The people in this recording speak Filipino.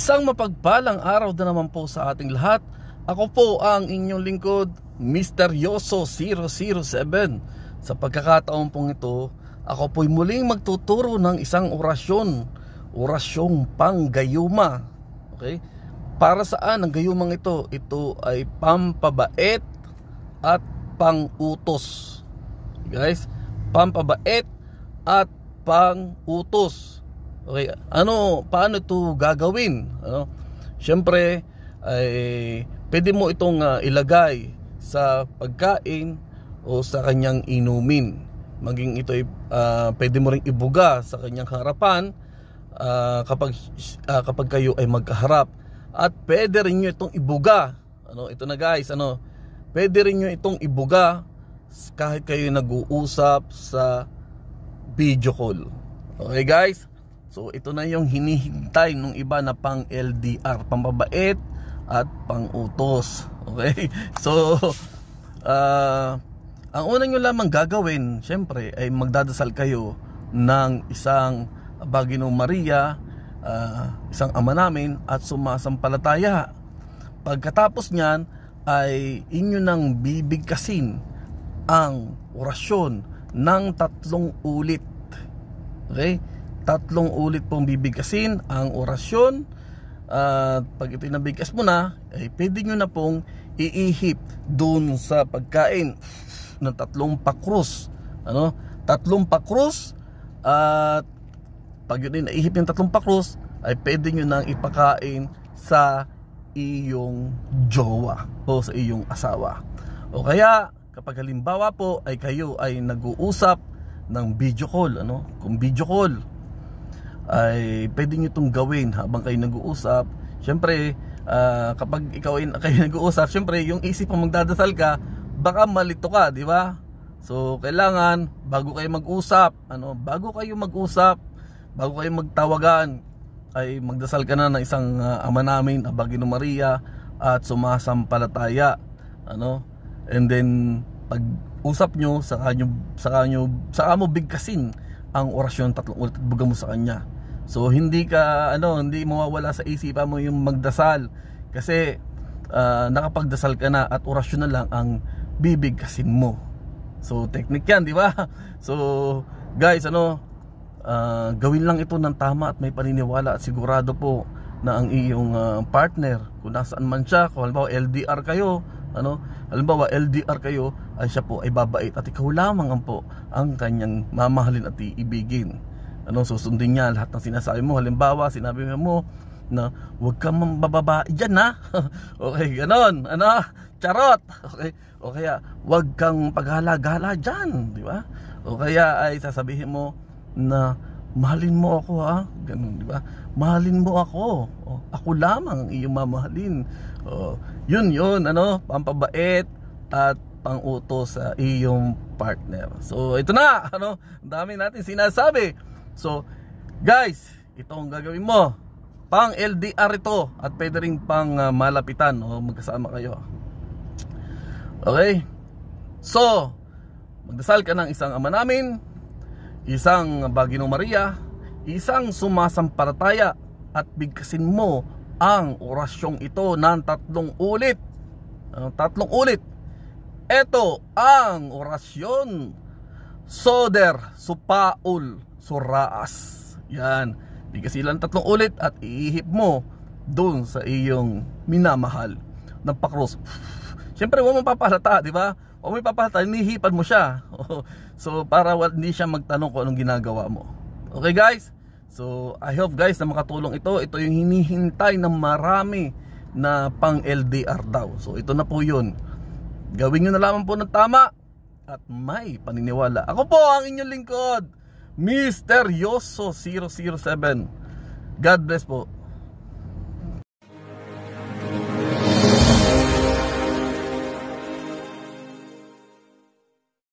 Isang mapagpalang araw na naman po sa ating lahat. Ako po ang inyong lingkod, Misteryoso 007. Sa pagkakataon pong ito, ako po'y muling magtuturo ng isang orasyong panggayuma. Okay? Para saan ang gayumang ito? Ito ay pampabait at pangutos. Guys, pampabait at pangutos. Okay, paano ito gagawin? Siyempre, ay pwede mo itong ilagay sa pagkain o sa kanyang inumin. Maging ito ay pwede mo ring ibuga sa kanyang harapan kapag kayo ay magkaharap. At pwede rin nyo itong ibuga. Ito na guys, pwede rin nyo itong ibuga kahit kayo nag-uusap sa video call. Okay guys? So ito na yung hinihintay ng iba na pang LDR, pampabait at pangutos. Okay? So ang una nyo lamang gagawin, syempre, ay magdadasal kayo ng isang Baginong Maria, isang Ama Namin at sumasampalataya. Pagkatapos nyan ay inyo nang bibigkasin ang orasyon ng 3 ulit. Okay? 3 ulit pong bibigkasin ang orasyon. Pag ito nabigkas mo na, ay pwede nyo na pong iihip dun sa pagkain ng 3 pakrus. 3 pakrus. At pag yun naihip yung 3 pakrus, ay pwede nyo nang ipakain sa iyong jowa o sa iyong asawa. O kaya kapag halimbawa po ay kayo ay nag-uusap ng video call, kung video call ay pwede nyo itong gawin habang kayo nag-uusap. Siyempre, kapag kayo nag-uusap, siyempre yung isip mo magdadasal ka, baka malito ka, di ba? So kailangan bago kayo mag-usap, bago kayo magtawagan, ay magdasal ka na ng isang Ama Namin, Baginong Maria at sumasampalataya. And then pag usap nyo, saka mo bigkasin ang orasyon 3 ulit at buga mo sa kanya. So hindi mawawala sa isipan mo yung magdasal kasi nakapagdasal ka na at orasyon na lang ang bibigkasin mo. So technique yan, di ba? So guys, gawin lang ito ng tama at may paniniwala at sigurado po na ang iyong partner, kung nasaan man siya, kung halimbawa LDR kayo, ay siya po ay babait at ikaw lamang ang kanyang mamahalin at iibigin. Susundin niya lahat ng sinasabi mo. Halimbawa, sinabi mo na huwag kang mababae dyan, ha? Okay, ganon. Charot. Okay. O kaya, huwag kang paghalaga dyan, di ba? O kaya ay sasabihin mo na mahalin mo ako, ha? Ganon, di ba? Mahalin mo ako. Ako lamang ang iyong mamahalin. Yun, pampabait at pangutos sa iyong partner. So, ito na, ang dami natin sinasabi. So, guys, ito ang gagawin mo. Pang LDR ito at pwede rin pang malapitan o magkasama kayo. Okay? So, magdasal ka ng isang Ama Namin, isang Baginong Maria, isang sumasampalataya at bigkasin mo ang orasyong ito ng 3 ulit. 3 ulit. Ito ang orasyon Soder Supaul Suraas. Yan. Bigkasin lang 3 ulit at iihip mo doon sa iyong minamahal ng pakrus. Siyempre huwag mong papalata, di ba? Huwag mong papalata, inihipan mo siya. So para hindi siya magtanong kung anong ginagawa mo. Okay guys? So I hope guys na makatulong ito. Ito yung hinihintay ng marami na pang LDR daw. So ito na po yun. Gawin nyo na lamang po ng tama at may paniniwala. Ako po ang inyong lingkod, Misteryoso 007. God bless po.